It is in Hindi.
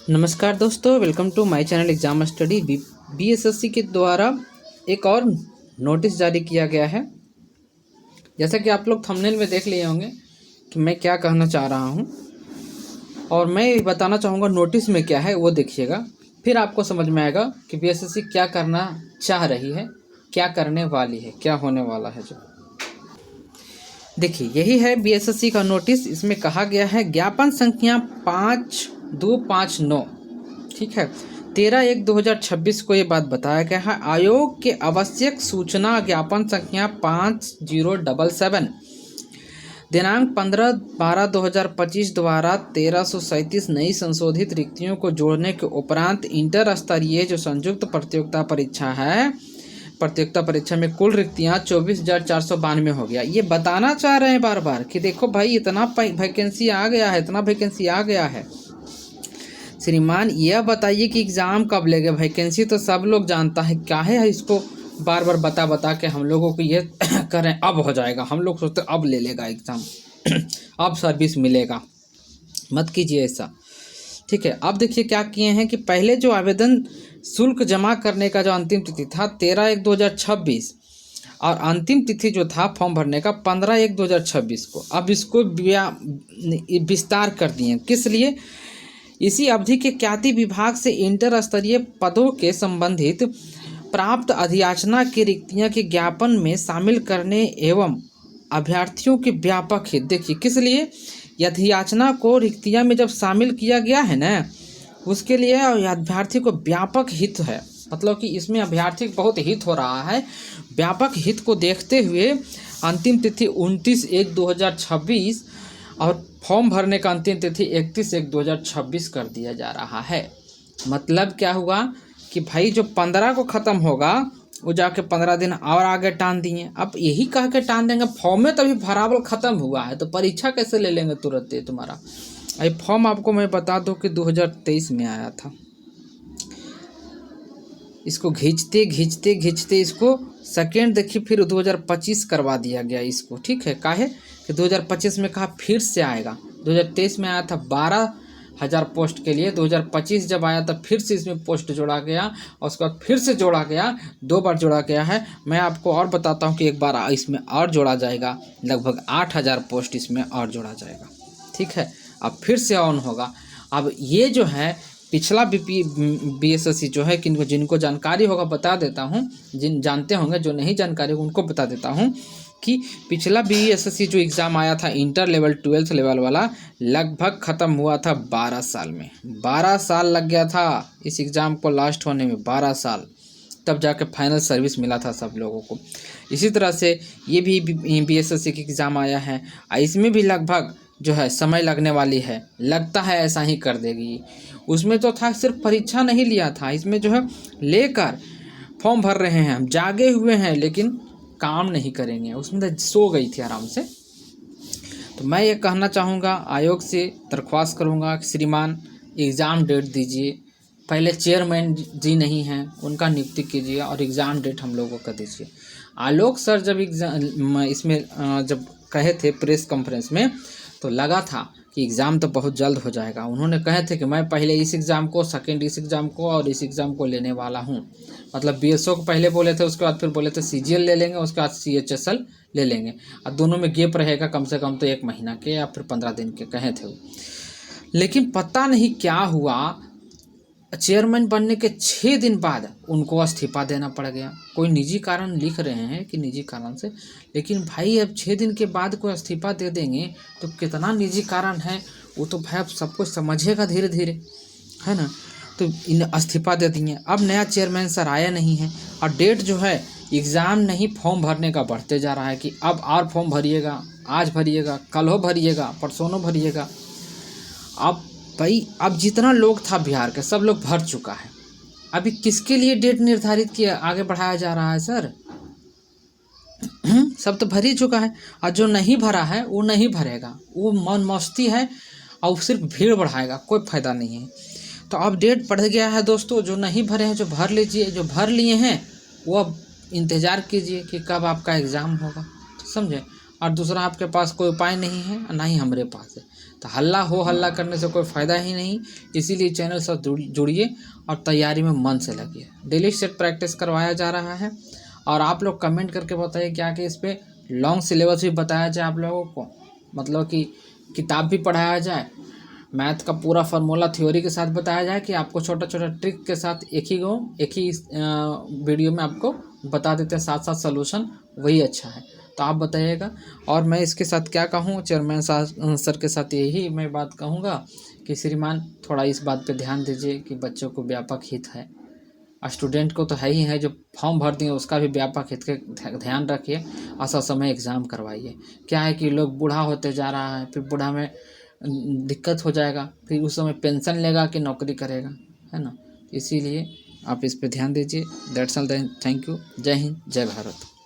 नमस्कार दोस्तों, welcome to my channel exam study. BSSC के द्वारा एक और नोटिस जारी किया गया है। जैसा कि आप लोग थंबनेल में देख लिए होंगे कि मैं क्या कहना चाह रहा हूं, और मैं बताना चाहूँगा नोटिस में क्या है वो देखिएगा, फिर आपको समझ में आएगा कि बीएसएससी क्या करना चाह रही है, क्या करने वाली है, क्या होने वाला है। जो देखिए, यही है बीएसएससी का नोटिस। इसमें कहा गया है ज्ञापन संख्या 5259, ठीक है, 13/1/2026 को ये बात बताया गया है। आयोग के आवश्यक सूचना ज्ञापन संख्या 5077 दिनांक 15/12/2025 द्वारा 1337 नई संशोधित रिक्तियों को जोड़ने के उपरांत इंटर स्तरीय जो संयुक्त प्रतियोगिता परीक्षा है, प्रतियोगिता परीक्षा में कुल रिक्तियां 24,492 हो गया। ये बताना चाह रहे हैं बार बार कि देखो भाई, इतना वैकेंसी आ गया है, इतना वैकेंसी आ गया है। श्रीमान, यह बताइए कि एग्ज़ाम कब लेंगे? वैकेंसी तो सब लोग जानता है, क्या है इसको बार बार बता के हम लोगों को ये करें अब हो जाएगा। हम लोग सोचते अब ले लेगा एग्ज़ाम अब सर्विस मिलेगा। मत कीजिए ऐसा, ठीक है। अब देखिए क्या किए हैं कि पहले जो आवेदन शुल्क जमा करने का जो अंतिम तिथि था 13/1/2026 और अंतिम तिथि जो था फॉर्म भरने का 15/1/2026 को, अब इसको विस्तार कर दिए। किस लिए? इसी अवधि के ख्याति विभाग से इंटर स्तरीय पदों के संबंधित प्राप्त अधियाचना की रिक्तियां के ज्ञापन में शामिल करने एवं अभ्यर्थियों के व्यापक हित। देखिए किस लिए अधियाचना को रिक्तियां में जब शामिल किया गया है ना, उसके लिए अभ्यर्थी को व्यापक हित है। मतलब कि इसमें अभ्यर्थी को बहुत हित हो रहा है। व्यापक हित को देखते हुए अंतिम तिथि 29/1/2026 और फॉर्म भरने का अंतिम तिथि 31/1/2026 कर दिया जा रहा है। मतलब क्या हुआ कि भाई जो 15 को ख़त्म होगा वो जाके 15 दिन और आगे टान दिए। अब यही कह के टान देंगे, फॉर्म में तभी भरावल ख़त्म हुआ है तो परीक्षा कैसे ले लेंगे तुरंत ये तुम्हारा। ये फॉर्म आपको मैं बता दूं कि 2023 में आया था। इसको खींचते खींचते खींचते इसको सेकेंड देखिए फिर 2025 करवा दिया गया इसको, ठीक है। काहे कि 2025 में कहा फिर से आएगा। 2023 में आया था 12,000 पोस्ट के लिए, 2025 जब आया तब फिर से इसमें पोस्ट जोड़ा गया और उसके बाद फिर से जोड़ा गया, 2 बार जोड़ा गया है। मैं आपको और बताता हूँ कि एक बार इसमें और जोड़ा जाएगा, लगभग 8,000 पोस्ट इसमें और जोड़ा जाएगा, ठीक है। अब फिर से ऑन होगा। अब ये जो है पिछला बीएसएससी जो है, जिनको जानकारी होगा बता देता हूँ, जिन जानते होंगे, जो नहीं जानकारी उनको बता देता हूँ कि पिछला बीएसएससी जो एग्ज़ाम आया था इंटर लेवल 12th लेवल वाला, लगभग ख़त्म हुआ था 12 साल में। 12 साल लग गया था इस एग्ज़ाम को लास्ट होने में, 12 साल, तब जाके फाइनल सर्विस मिला था सब लोगों को। इसी तरह से ये भी बीएसएससी की एग्ज़ाम आया है, इसमें भी लगभग जो है समय लगने वाली है, लगता है ऐसा ही कर देगी। उसमें तो था सिर्फ परीक्षा नहीं लिया था, इसमें जो है लेकर फॉर्म भर रहे हैं, हम जागे हुए हैं लेकिन काम नहीं करेंगे। उसमें तो सो गई थी आराम से। तो मैं ये कहना चाहूँगा, आयोग से दरख्वास्त करूँगा कि श्रीमान एग्ज़ाम डेट दीजिए। पहले चेयरमैन जी नहीं हैं, उनका नियुक्ति कीजिए और एग्ज़ाम डेट हम लोगों का दीजिए। आलोक सर जब इसमें जब कहे थे प्रेस कॉन्फ्रेंस में, तो लगा था कि एग्ज़ाम तो बहुत जल्द हो जाएगा। उन्होंने कहे थे कि मैं पहले इस एग्ज़ाम को, सेकेंड इस एग्ज़ाम को और इस एग्ज़ाम को लेने वाला हूँ। मतलब बीएसओ को पहले बोले थे, उसके बाद फिर बोले थे सीजीएल ले लेंगे, उसके बाद सीएचएसएल ले लेंगे, और दोनों में गैप रहेगा कम से कम तो 1 महीना के या फिर 15 दिन के कहे थे वो। लेकिन पता नहीं क्या हुआ, चेयरमैन बनने के 6 दिन बाद उनको इस्तीफा देना पड़ गया। कोई निजी कारण लिख रहे हैं कि निजी कारण से, लेकिन भाई अब 6 दिन के बाद कोई इस्तीफा दे देंगे तो कितना निजी कारण है वो तो भाई अब सब कुछ समझेगा धीरे धीरे, है ना। तो इन इस्तीफा दे दिए। अब नया चेयरमैन सर आया नहीं है और डेट जो है एग्ज़ाम नहीं फॉर्म भरने का बढ़ते जा रहा है कि अब और फॉर्म भरिएगा, आज भरिएगा, कल हो भरिएगा, परसों भरिएगा। अब भाई अब जितना लोग था बिहार के सब लोग भर चुका है। अभी किसके लिए डेट निर्धारित किया, आगे बढ़ाया जा रहा है सर? सब तो भर ही चुका है, और जो नहीं भरा है वो नहीं भरेगा, वो मन मस्ती है और सिर्फ भीड़ बढ़ाएगा, कोई फायदा नहीं है। तो अब डेट बढ़ गया है दोस्तों, जो नहीं भरे हैं जो भर लीजिए, जो भर लिए हैं वो अब इंतज़ार कीजिए कि कब आपका एग्ज़ाम होगा, समझे। और दूसरा आपके पास कोई उपाय नहीं है, ना ही हमारे पास है। तो हल्ला करने से कोई फ़ायदा ही नहीं। इसीलिए चैनल से जुड़िए और तैयारी में मन से लगिए। डेली सेट प्रैक्टिस करवाया जा रहा है। और आप लोग कमेंट करके बताइए क्या कि इस पर लॉन्ग सिलेबस भी बताया जाए आप लोगों को, मतलब कि किताब भी पढ़ाया जाए, मैथ का पूरा फार्मूला थ्योरी के साथ बताया जाए, कि आपको छोटा छोटा ट्रिक के साथ एक ही वीडियो में आपको बता देते हैं साथ साथ सलूशन, वही अच्छा है। तो आप बताइएगा। और मैं इसके साथ क्या कहूँ, चेयरमैन सर के साथ यही मैं बात कहूँगा कि श्रीमान थोड़ा इस बात पे ध्यान दीजिए कि बच्चों को व्यापक हित है, स्टूडेंट को तो है ही है, जो फॉर्म भर दिए उसका भी व्यापक हित का ध्यान रखिए और समय एग्ज़ाम करवाइए। क्या है कि लोग बूढ़ा होते जा रहा है, फिर बूढ़ा में दिक्कत हो जाएगा, फिर उस समय पेंशन लेगा कि नौकरी करेगा, है ना। इसीलिए आप इस पे ध्यान दीजिए। That's all, thank you. जय हिंद, जय भारत।